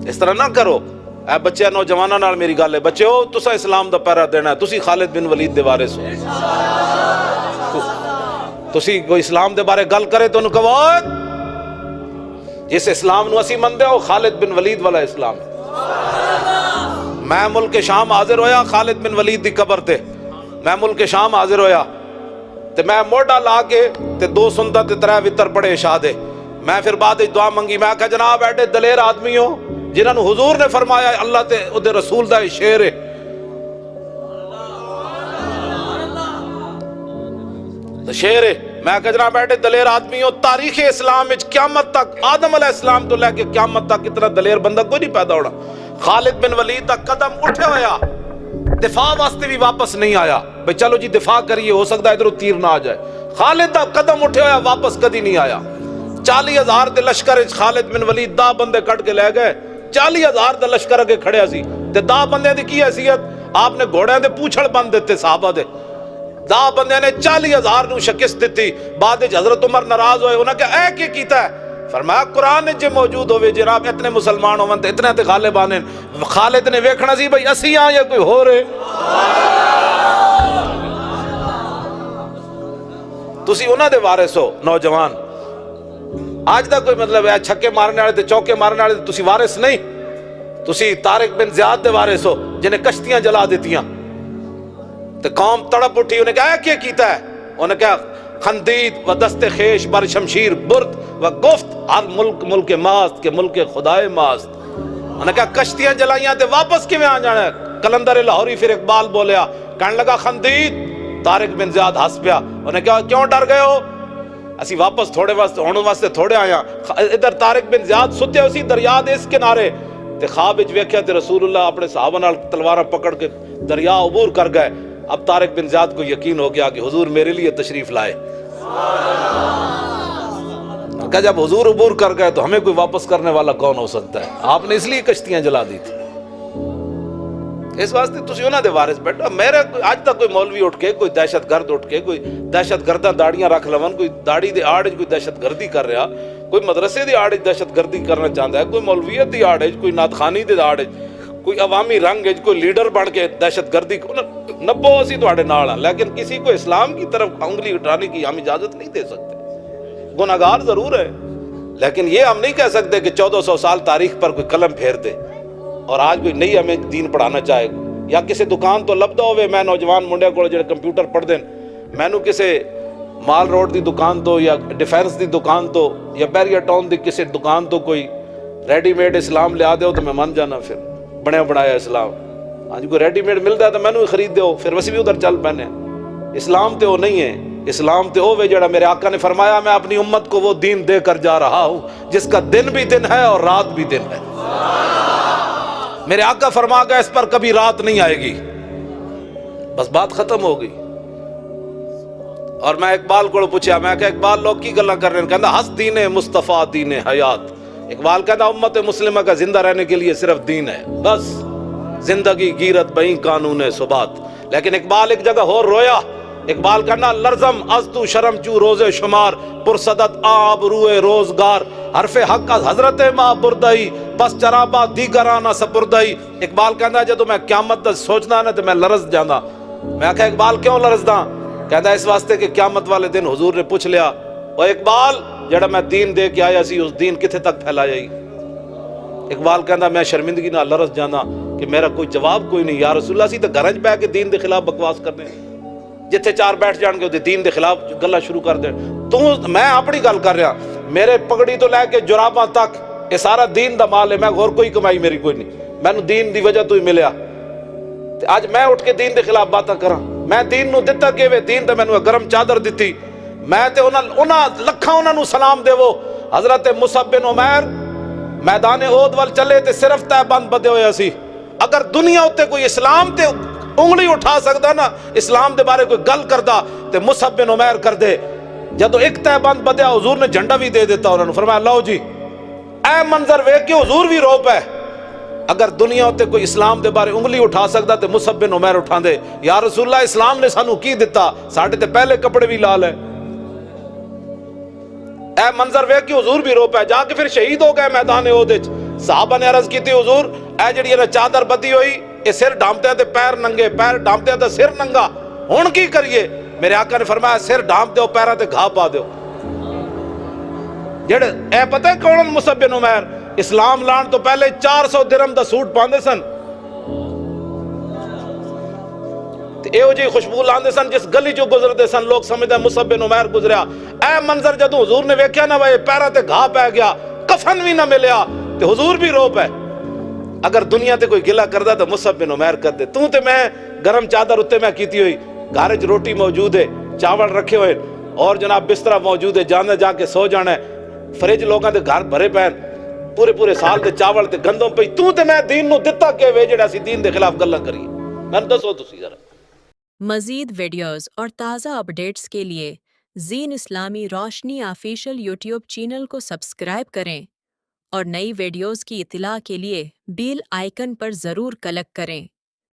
اس طرح نہ کرو. اے بچے نوجوانوں نال میری گل ہے, بچے ہو تسا اسلام دا پہرا دینا ہے, تسی خالد بن ولید دے وارث ہو. تسی کوئی اسلام دے بارے گل کرے تو انہوں کہو جس اسلام نو اسی مندے ہو خالد بن ولید والا اسلام ہے. میں ملک شام حاضر ہویا خالد بن ولید دی قبر تے, میں ملک شام حاضر ہویا تے میں موڈا لا کے تے 2 سنت تے 3 وتر پڑھے عشاء دے. میں پھر بعد دعا منگی, میں کہا جناب ایڈے دلیر آدمی ہو جنہاں نو حضور نے فرمایا اللہ تے دے رسول دا شعر ہے, شعر ہے. میں کہا جناب ایڈے دلیر آدمی ہو, تاریخ اسلام وچ قیامت تک آدم علیہ السلام تو لے کے قیامت تک اتنا دلیر بندہ کوئی نہیں پیدا ہونا. خالد بن ولید دا قدم اٹھے ہویا, دفاع واسطے بھی واپس نہیں آیا بھئی چلو جی دفاع کریے, ہو سکتا ہے ادھر تیر نہ آ جائے. خالد دا قدم اٹھے ہویا واپس کدی نہیں آیا. 40,000 دے لشکر خالد بن ولید 10 بندے کٹ کے لے گئے. 40,000 دا لشکر اگے کھڑیا سی تے 10 بندے دی کی حیثیت, آپ نے گھوڑیاں دے پوچھڑ بند دیتے صحابہ دے. 10 بندے نے 40,000 نو شکست دیتی. بعد حضرت عمر ناراض ہوئے, انہاں کہ اے کی کیتا ہے؟ فرمایا قرآن جے موجود ہوئے جناب اتنے مسلمان ہون تے اتنے تے غالب آنے. خالد نے ویکھنا سی بھئی اسی ہاں یا کوئی ہو رہے. تسی انہاں دے وارث ہو نوجوان. آج دا کوئی مطلب ہے چھکے مارنے والے تے چوکے مارنے والے تسی وارث نہیں, تسی طارق بن زیاد دے وارث ہو جنہیں کشتیاں جلا دیتیاں تے قوم تڑپ اٹھی. انہیں کہا کیا کیتا ہے؟ انہیں کہا خندید و دست خیش بر شمشیر برد و گفت ہر ملک ملک ماست کے ملک خدائے ماست. انہیں کہا کشتیاں جلائیاں تے واپس کیویں آ جانا ہے؟ کلندر لاہوری پھر اقبال بولیا, کہنے لگا خندید. طارق بن زیاد ہنس پیا. انہیں کہا کیوں ڈر گئے ہو؟ اسی واپس تھوڑے واسطے تھوڑے آیا. ادھر طارق بن زیاد ستے اسی دریا دے اس کنارے تے خواب وچ ویکھیا تے رسول اللہ اپنے صحابہ نال تلواراں پکڑ کے دریا عبور کر گئے. اب طارق بن زیاد کو یقین ہو گیا کہ حضور میرے لیے تشریف لائے. کہ جب حضور عبور کر گئے تو ہمیں کوئی واپس کرنے والا کون ہو سکتا ہے؟ آپ نے اس لیے کشتیاں جلا دی تھی. اس واسطے تسی انہاں دے وارث بیٹھو. میرے آج تک کوئی مولوی اٹھ کے کوئی دہشت گرد اٹھ کے کوئی دہشت گردہ داڑیاں رکھ لون, کوئی داڑھی دے آڑ کوئی دہشت گردی کر رہا, کوئی مدرسے دی آڑ دہشت گردی کرنا چاہتا ہے, کوئی مولویت دی آڑ کوئی نعت خوانی دی آڑ کوئی عوامی رنگ کوئی لیڈر بن کے دہشت گردی نبو اسی تواڈے نال ہاں, لیکن کسی کو اسلام کی طرف انگلی اٹھانے کی ہم اجازت نہیں دے سکتے. گناہگار ضرور ہے لیکن یہ ہم نہیں کہہ سکتے کہ 1400 سال تاریخ پر کوئی قلم پھیر دے اور آج کوئی نہیں ہمیں دین پڑھانا چاہے. یا کسی دکان تو لبدا ہوئے, میں نوجوان منڈے کو جڑے کمپیوٹر پڑھ دین, مینوں کسی مال روڈ دی دکان تو یا ڈیفینس دی دکان تو یا بیریا ٹاؤن دی کسی دکان تو کوئی ریڈی میڈ اسلام لیا دے تو میں مان جانا. پھر بنیا بنایا اسلام ہاں جی کوئی ریڈی میڈ ملتا ہے تو مینوں ہی خرید دیو, پھر ویسے بھی ادھر چل پینے. اسلام تے وہ نہیں ہے. اسلام تے ہوے جڑا میرے آقا نے فرمایا میں اپنی امت کو وہ دین دے کر جا رہا ہوں جس کا دن بھی دن ہے اور رات بھی دن ہے. میرے آقا فرما گیا اس پر کبھی رات نہیں آئے گی, بس بات ختم ہو گئی. اور میں اقبال کو پوچھا, میں کہ اقبال لوگ کی گلاں کر رہے ہیں؟ کہندا ہس دین مصطفیٰ دین حیات. اقبال کہتا امت مسلمہ کا زندہ رہنے کے لیے صرف دین ہے, بس زندگی گیرت بہیں قانون ثبات. لیکن اقبال ایک جگہ اور رویا. اقبال کہنا لرزم از تو شرم چو روز شمار پرصدت آب روئے روزگار حرف حق از حضرت ماں بردائی بس چرابا دیگرانا سپردائی. اقبال کہنا جدو میں قیامت دا سوچنا نا تو میں لرز جانا. میں کہا اقبال کیوں لرز دا؟ کہتا اس واسطے کہ قیامت والے دن حضور نے پوچھ لیا او اقبال جڑا میں دین دے کے آیا سی اس دین کتھے تک پھیلایا ہی؟ اقبال کہتا میں شرمندگی نہ لرز جانا کہ میرا کوئی جواب کوئی نہیں. یا رسول اللہ سی تو گھرج پہ کے دین دے خلاف بکواس کرنے, جتھے 4 بیٹھ جان گے دین دے خلاف گلا شروع کر دیں. تو میں اپنی گل کر رہا, میرے پگڑی تو لے کے جراباں تک یہ سارا دین دا مال ہے. میں اور کوئی کمائی میری کوئی نہیں, مینوں دین دی وجہ تو ہی ملیا. اج میں اٹھ کے دین دے خلاف باتاں کراں؟ میں دین نو دتا کیویں؟ دین تے مینوں گرم چادر دتی. میں تے انہاں لکھاں انہاں نو سلام دیو. حضرت مصعب بن عمیر میدان احد وال چلے تے صرف تہ بند بدے ہویا سی. اگر دنیا اتے کوئی اسلام تے انگلی اٹھا سکتا نا, اسلام دے بارے کوئی گل کردا تے مصعب بن عمیر کر دے. جدو ایک تہ بند بدیا حضور نے جھنڈا بھی دے دیتا انہوں نے, فرمایا لو جی اے منظر ویکھ کے حضور بھی رو پے. اگر دنیا اتے کوئی اسلام دے بارے انگلی اٹھا سکتا تے مصعب بن عمیر اٹھا دے. یا رسول اللہ اسلام نے سانو کی دتا؟ ساڈے تے پہلے کپڑے بھی لال ہے. اے منظر ویکھ کے حضور بھی رو پے. جا کے پھر شہید ہو گئے میدان احد وچ. صحابہ نے عرض کی تھی حضور اے جڑی ہے نا چادر بدی ہوئی یہ سر ڈھانپتے ہیں تے پیر ننگے، پیر ڈھانپتے ہیں تے سر ننگا، ہن کی کریے؟ میرے آقا نے فرمایا سر ڈھانپ دیو پیراں تے گھا پا دیو۔ جڑے اے پتہ ہے کون مصعب بن عمیر اسلام لان تو پہلے 400 درہم دا سوٹ پاندے سن، تے ایہو جی خوشبو لاندے سن جس گلی چوں گزردے سن لوگ سمجھدے مصعب بن عمیر گزریا۔ اے منظر جدوں حضور نے ویکھیا نا وے پیراں تے گھا پے گیا، کفن بھی نہ ملیا تے حضور بھی رو پے۔ اگر دنیا تے کوئی گلا کردا تو مصعب بن عمیر کر دے۔ تو تے میں گرم چادر اتے میں کیتی ہوئی، گھر وچ روٹی موجود ہے، چاول رکھے ہوئے اور جناب بسترا موجود ہے، جانا جا کے سو جانا ہے، فریج لوگاں دے گھر بھرے پے پورے پورے سال دے چاول تے گندم پئی، تو تے میں دین نو دتا کہ وے جڑا سی دین دے خلاف گلاں کریے؟ میں دسو تسی ذرا۔ مزید ویڈیوز اور تازہ اپڈیٹس کے لیے زین اسلامی روشنی آفیشیل یوٹیوب چینل کو سبسکرائب کریں اور نئی ویڈیوز کی اطلاع کے لیے بیل آئیکن پر ضرور کلک کریں۔